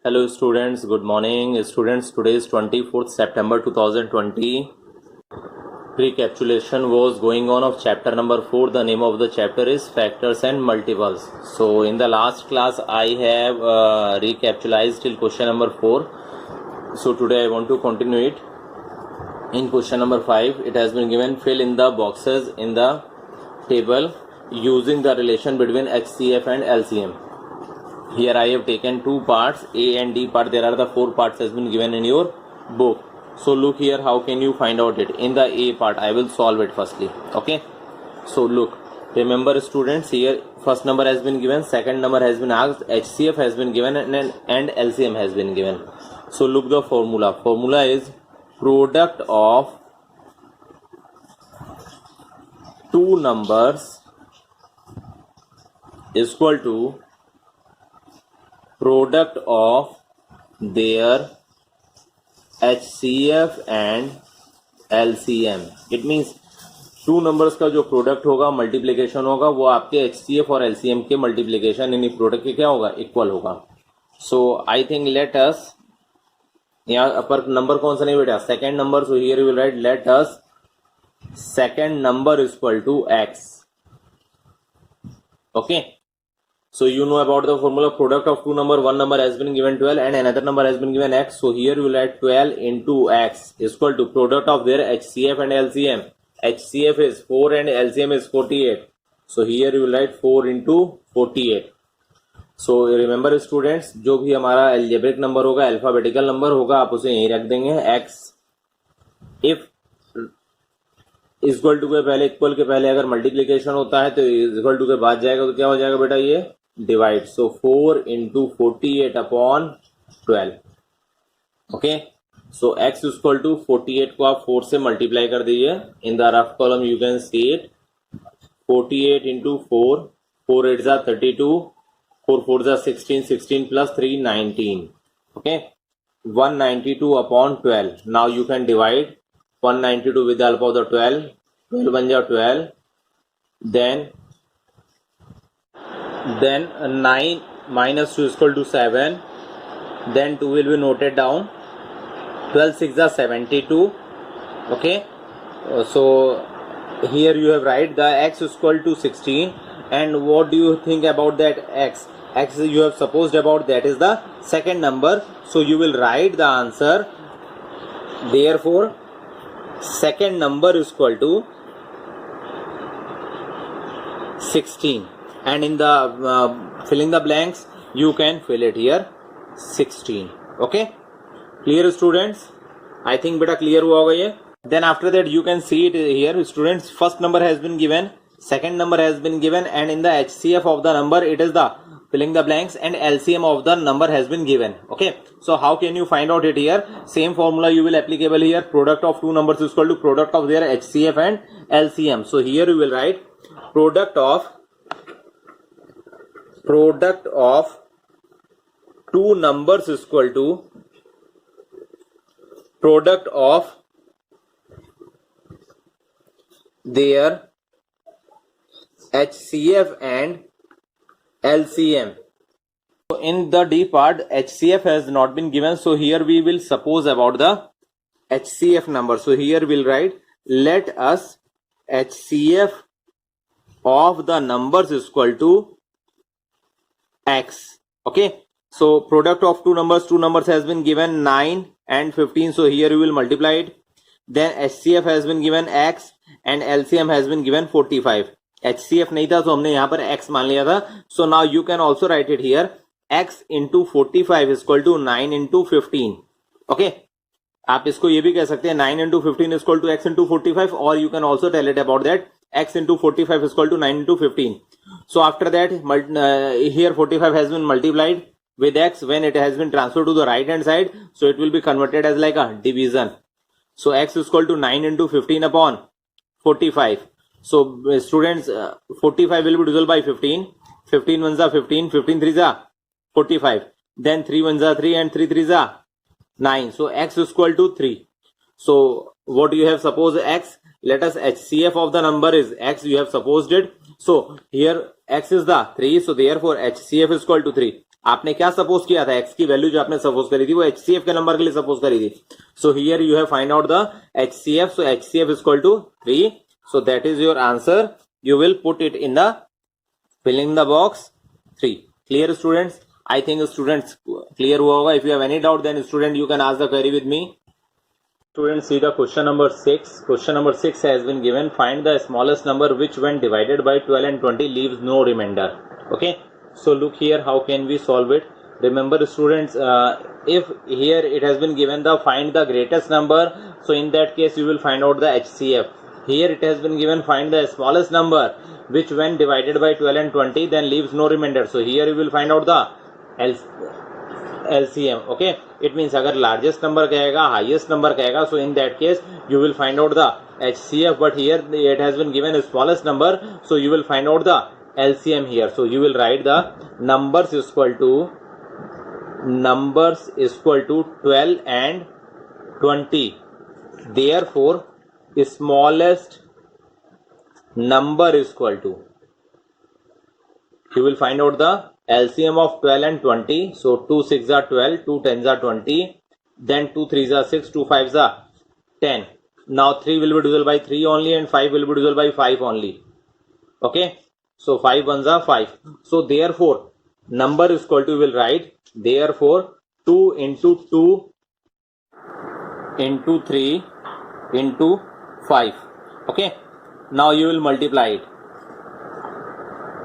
Hello students, good morning. Students, today is 24th September 2020. Recapitulation was going on of chapter number 4. The name of the chapter is Factors and Multiples. So in the last class I have recapitalized till question number 4. So today I want to continue it. In question number 5, it has been given fill in the boxes in the table using the relation between HCF and LCM. Here I have taken two parts, A and D part. There are the 4 parts has been given in your book. So look here, how can you find out it? In the A part, I will solve it firstly. Okay. So look, remember students, here first number has been given, second number has been asked, HCF has been given and LCM has been given. So look the formula. Formula is product of two numbers is equal to product of their HCF and LCM. It means two numbers का जो product होगा multiplication होगा वो आपके HCF और LCM के multiplication यानी product के क्या होगा इक्वल होगा. सो आई थिंक लेट अस, यहाँ अपर नंबर कौन सा नहीं बेटा second number. So here you will write let us second number is equal to x. Okay. So you know about the formula product of two number. One number has been given 12 and another number has been given x. So here you will add 12 into x is equal to product of their HCF and LCM. HCF is 4 and LCM is 48. So here you will write 4 into 48. So remember students, जो भी हमारा algebraic number होगा alphabetical number होगा आप उसे यहीं रख देंगे. x if इक्वल टू के पहले इक्वल के पहले अगर मल्टीप्लीकेशन होता है तो इक्वल टू के बाद जाएगा तो क्या हो जाएगा बेटा ये divide. So 4 into 48 upon 12. Okay. So x equal to 48 को आप 4 से मल्टीप्लाई कर दीजिए. In the rough column you can see it 48 into 4, 4 8 जा 32, 4 4 जा 16, 16 plus 3 19. Okay. 192 upon 12. Now you can divide 192 with the help of the 12. 12 बन जाओ 12. Then 9 minus 2 is equal to 7. Then 2 will be noted down. 12 6 are 72. Okay. So here you have write the x is equal to 16. And what do you think about that x? X you have supposed about that is the second number. So you will write the answer. Therefore second number is equal to 16 and in the filling the blanks you can fill it here 16. Okay, clear students? I think beta clear हुआ होगा ये. Then after that you can see it here students. First number has been given, second number has been given and in the HCF of the number it is the filling the blanks and LCM of the number has been given. Okay, so how can you find out it here? Same formula you will applicable here. Product of two numbers is equal to product of their HCF and LCM. So here you will write product of two numbers is equal to product of their HCF and LCM. So in the D part HCF has not been given, so here we will suppose about the HCF number. So here we'll write let us HCF of the numbers is equal to x. Okay, so product of two numbers has been given 9 and 15. So here you will multiply it. Then HCF has been given x and LCM has been given 45. HCF नहीं था तो हमने यहाँ पर x मान लिया था. So now you can also write it here. X into 45 is equal to 9 into 15. Okay. आप इसको ये भी कह सकते हैं 9 into 15 is equal to x into 45, or you can also tell it about that x into 45 is equal to 9 into 15. So after that here 45 has been multiplied with x when it has been transferred to the right hand side. So it will be converted as like a division. So x is equal to 9 into 15 upon 45. So students 45 will be divisible by 15. 15 ones are 15. 15 threes are 45. Then 3 ones are 3 and 3 threes are 9. So x is equal to 3. So what you have supposed x? Let us HCF of the number is x. You have supposed it. So here x is the 3. So therefore HCF is equal to 3. आपने क्या suppose किया था, x की value जो आपने suppose करी थी वो एचसीएफ के नंबर के लिए सपोज करी थी. So here you have find out the HCF. So HCF is equal to 3. So that is your answer. You will put it in the filling the box 3. Clear students? I think students clear हुआ होगा. If you have any doubt then student you can ask the query with me. Students, see the question number 6. Question number 6 has been given. Find the smallest number which when divided by 12 and 20 leaves no remainder. Okay, so look here, how can we solve it? Remember students, if here it has been given the find the greatest number, so in that case you will find out the HCF. Here it has been given find the smallest number which when divided by 12 and 20 then leaves no remainder. So here you will find out the LCM. Okay, it means अगर largest number कहेगा, highest number कहेगा, so in that case you will find out the HCF, but here it has been given smallest number, so you will find out the LCM here. So you will write the numbers is equal to 12 and 20. Therefore smallest number is equal to, you will find out the LCM of 12 and 20. So 2 6 are 12, 2 10s are 20, then 2 3s are 6, 2 5s are 10. Now 3 will be divisible by 3 only and 5 will be divisible by 5 only. Okay, so 5 ones are 5. So therefore number is equal to, you will write therefore 2 into 2 into 3 into 5. Okay, now you will multiply it.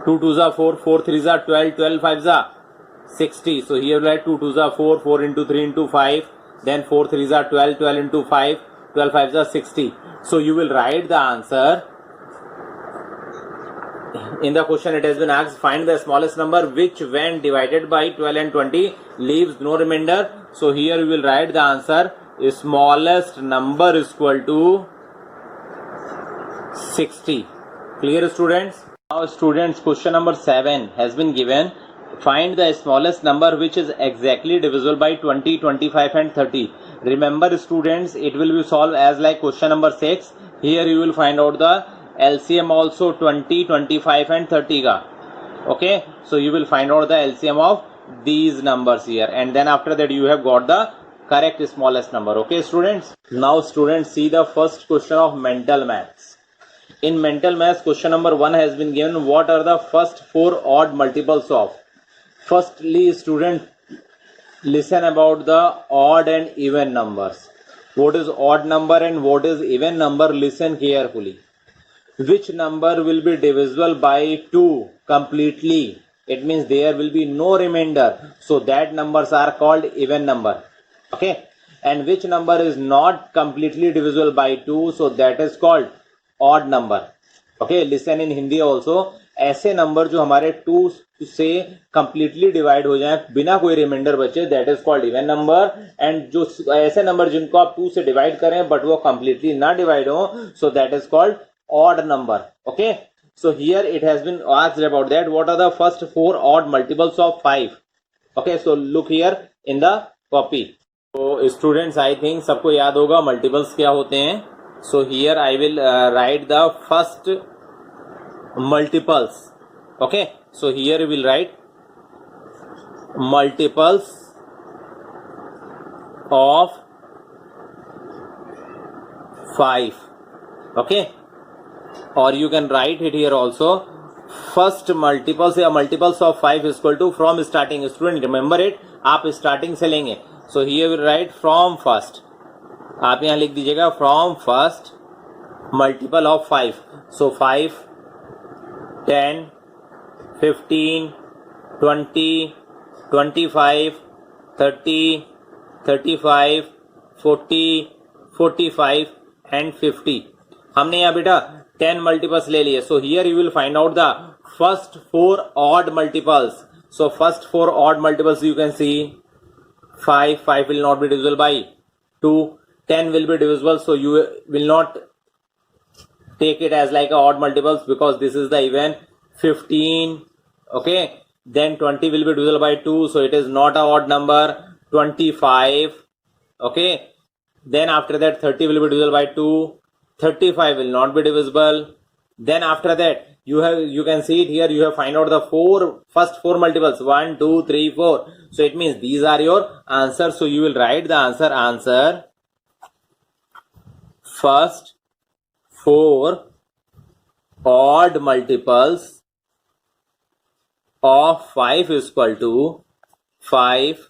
2 2s are 4, 4 3s are 12, 12 5s are 60. So here write 2 2s are 4, 4 into 3 into 5, then 4 3s are 12, 12 into 5, 12 5s are 60. So you will write the answer. In the question it has been asked, find the smallest number which when divided by 12 and 20 leaves no remainder. So here you will write the answer. Smallest number is equal to 60. Clear students? Now students, question number 7 has been given. Find the smallest number which is exactly divisible by 20, 25 and 30. Remember students, it will be solved as like question number 6. Here you will find out the LCM also 20, 25 and 30 ka. Okay, so you will find out the LCM of these numbers here, and then after that you have got the correct smallest number. Okay students, now students see the first question of mental maths. In mental maths question number 1 has been given. What are the first 4 odd multiples of? Firstly student, listen about the odd and even numbers. What is odd number and what is even number? Listen carefully. Which number will be divisible by 2 completely? It means there will be no remainder, so that numbers are called even number. Okay, and which number is not completely divisible by 2, so that is called odd number. Okay, listen in Hindi also. ऐसे number जो हमारे 2 से completely divide हो जाए बिना कोई reminder बचे, that is called even number. and जो ऐसे नंबर जिनको आप 2 से divide करें but वो completely ना divide हो, so that is called odd number. Okay, so here it has been asked about that. What are the first 4 odd multiples of 5? Okay, so look here in the copy. तो students I think सबको याद होगा multiples क्या होते हैं. So here I will write the first multiples. Okay, so here will write multiples of 5. Okay, और you can write it here also. First multiples या multiples of 5 is equal to from starting. Student remember it, आप starting से लेंगे. So here will write from first. आप यहां लिख दीजिएगा from first multiple of 5. So 5 10 15 20 25 30 35 40 45 and 50. हमने यहाँ बेटा 10 मल्टीपल्स ले लिए. सो here you will find out the first 4 odd multiples. So first 4 odd multiples you can C 5 will not be divisible by 2. 10 will be divisible, so you will not take it as like a odd multiples because this is the even. 15, okay, then 20 will be divisible by 2, so it is not a odd number. 25, okay, then after that 30 will be divisible by 2. 35 will not be divisible. Then after that, you can see it here, you have find out the first four multiples, 1, 2, 3, 4. So it means these are your answers. So you will write the answer first four odd multiples of 5 is equal to 5,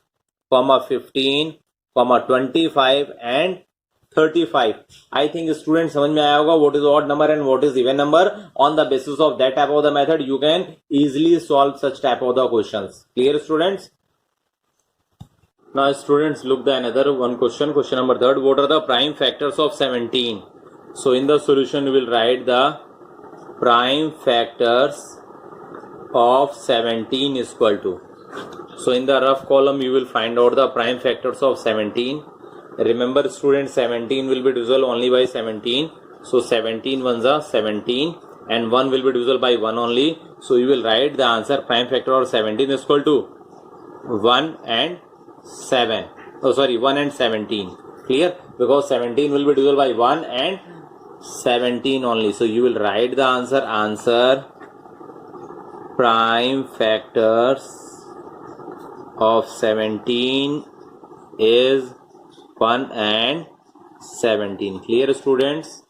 15, 25 and 35. I think students समझ में आया होगा what is odd number and what is even number. On the basis of that type of the method, you can easily solve such type of the questions. Clear, students? Now students, look the another one question number 3. What are the prime factors of 17? So in the solution we will write the prime factors of 17 is equal to. So in the rough column you will find out the prime factors of 17. Remember students, 17 will be divisible only by 17. So 17 ones are 17 and 1 will be divisible by 1 only. So you will write the answer prime factor of 17 is equal to 1 and 7. Oh sorry, 1 and 17. Clear? Because 17 will be divisible by 1 and 17 only. So you will write the answer prime factors of 17 is 1 and 17. Clear, students?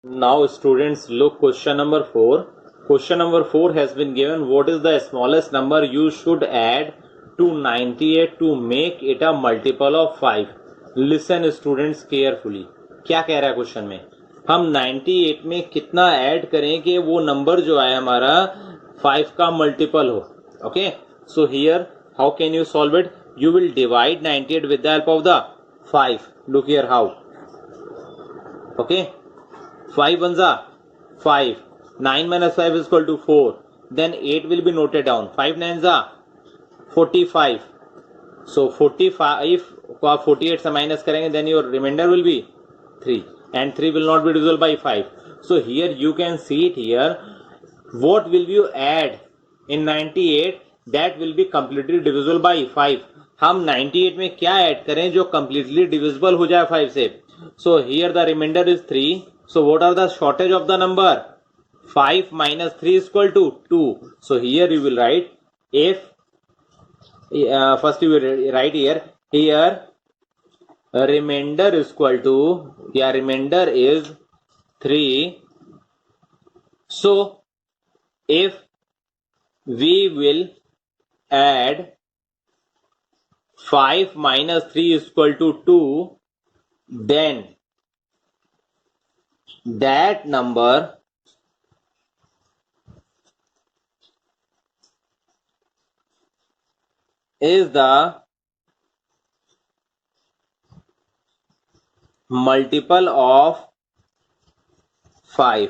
Now students, look question number 4. Question number 4 has been given. What is the smallest number you should add to 98 to make it a multiple of 5? Listen students carefully. क्या कह रहा है question में? हम 98 में कितना add करें कि वो नंबर जो है हमारा 5 का मल्टीपल हो. Okay, so here how can you solve it? You will divide 98 with the help of the 5. Look here how. Okay, 5 ones are 5. 9 minus 5 is equal to 4. Then 8 will be noted down. 5 nines are 45. So 45 को आप 48 से minus करेंगे, then your remainder will be 3 and 3 will not be divisible by 5. So here you can see it here. What will you add in 98 that will be completely divisible by 5? हम 98 में क्या add करें जो completely divisible हो जाए 5 से? So here the remainder is 3. So what are the shortage of the number? 5 minus 3 is equal to 2. So here you will write if first you will write here remainder is equal to, remainder is 3. So if we will add 5 minus 3 is equal to 2, then that number is the multiple of 5.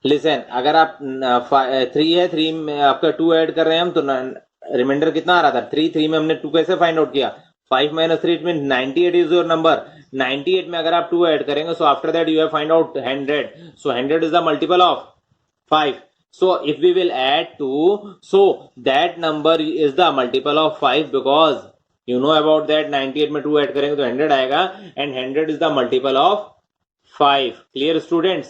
Listen, अगर आप 3 है, 3 में आपका 2 add कर रहे हैं हम, तो रिमाइंडर कितना आ रहा था 3. 3 में हमने 2 कैसे फाइंड आउट किया? 5 minus 3 it mean 98 is your number. 98 में अगर आप 2 ऐड करेंगे, so after that you have find out 100. So 100 is the multiple of 5. So if we will add 2, so that number is the multiple of 5 because you know about that 98 में 2 add करेंगे तो 100 आएगा and 100 is the multiple of 5. Clear students?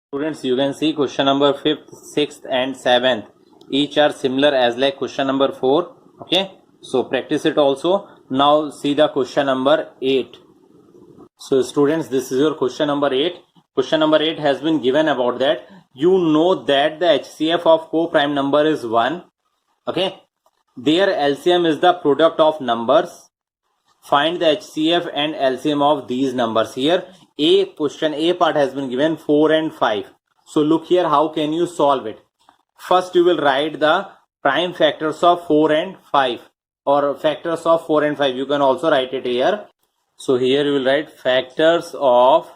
Students, you can see question number 5th, 6th and 7th each are similar as like question number 4. Okay, so practice it also. Now see the question number 8. So students, this is your question number 8. Question number 8 has been given about that. You know that the HCF of co-prime number is 1. Okay. Their LCM is the product of numbers. Find the HCF and LCM of these numbers. Here, A part has been given 4 and 5. So look here, how can you solve it? First, you will write the prime factors of 4 and 5 or factors of 4 and 5. You can also write it here. So here you will write factors of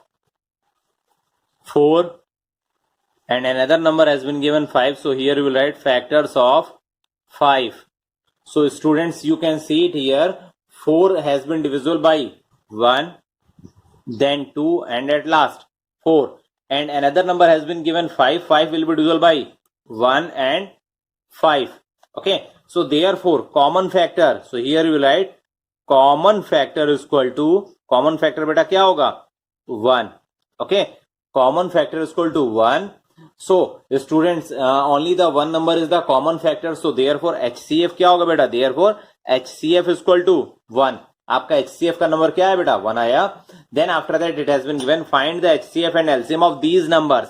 4 and another number has been given 5. So here you will write factors of 5. So students, you can see it here. 4 has been divisible by 1, then 2 and at last 4. And another number has been given 5. 5 will be divisible by 1 and 5. Okay. So therefore common factor. So here you will write common factor is equal to, common factor beta क्या होगा? 1. Okay. common factor is equal to 1. So students, only the one number is the common factor, so therefore HCF क्या होगा बेटा, therefore HCF is equal to 1. आपका HCF का number क्या है बेटा, 1 आया. Then after that it has been given, find the HCF and LCM of these numbers.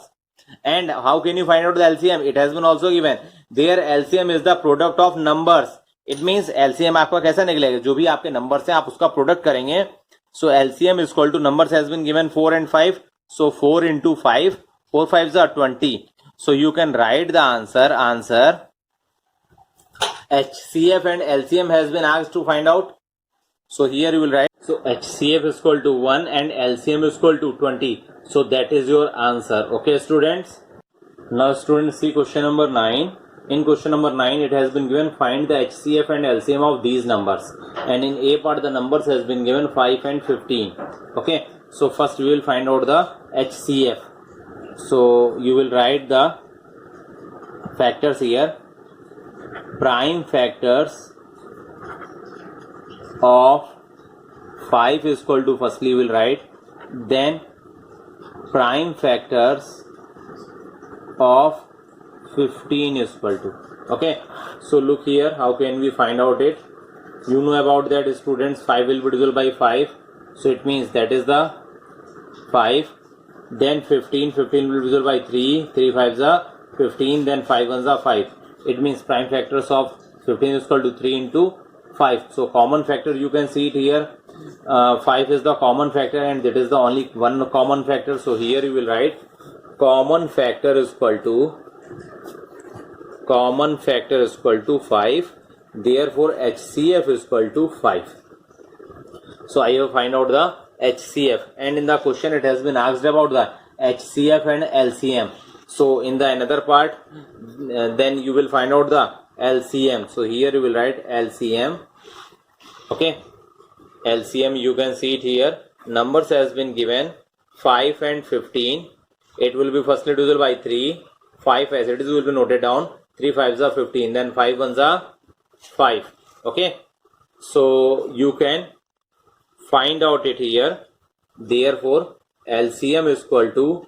And how can you find out the LCM? It has been also given. Their LCM is the product of numbers. It means LCM आपका कैसा निकलेगा, जो भी आपके number से आप उसका product करेंगे. So LCM is equal to, numbers has been given 4 and 5. So 4 into 5, 4 5s are 20. So you can write the answer. HCF and LCM has been asked to find out. So here you will write, so HCF is equal to 1 and LCM is equal to 20. So that is your answer. Okay students. Now students, see question number 9. In question number 9 it has been given, find the HCF and LCM of these numbers. And in A part the numbers has been given 5 and 15. Okay. So first we will find out the HCF. So you will write the factors here. Prime factors of 5 is equal to, firstly we will write, then prime factors of 15 is equal to. Okay, so look here, how can we find out it? You know about that students, 5 will be divisible by 5, so it means that is the 5. Then 15 will be divisible by 3, 3 5s are 15, then 5 1s are 5. It means prime factors of 15 is equal to 3 into 5. So common factor, you can see it here, 5 is the common factor and that is the only one common factor. So here you will write, common factor is equal to 5. Therefore HCF is equal to 5. So I have find out the HCF, and in the question it has been asked about the HCF and LCM. So in the another part, then you will find out the LCM. So here you will write LCM. Okay, LCM, you can see it here. Numbers has been given 5 and 15. It will be firstly divisible by 3. 5 as it is will be noted down. 3 5s are 15. Then 5 1s are 5. Okay, so you can find out it here. Therefore LCM is equal to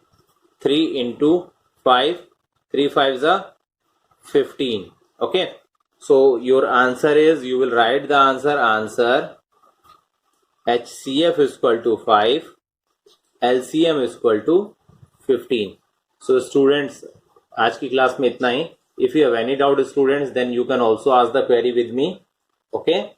3 into 5. 3 5s are 15. Okay, so your answer is, you will write the answer HCF is equal to 5, LCM is equal to 15. So students, आज की class में इतना ही. If you have any doubt students, then you can also ask the query with me. Okay.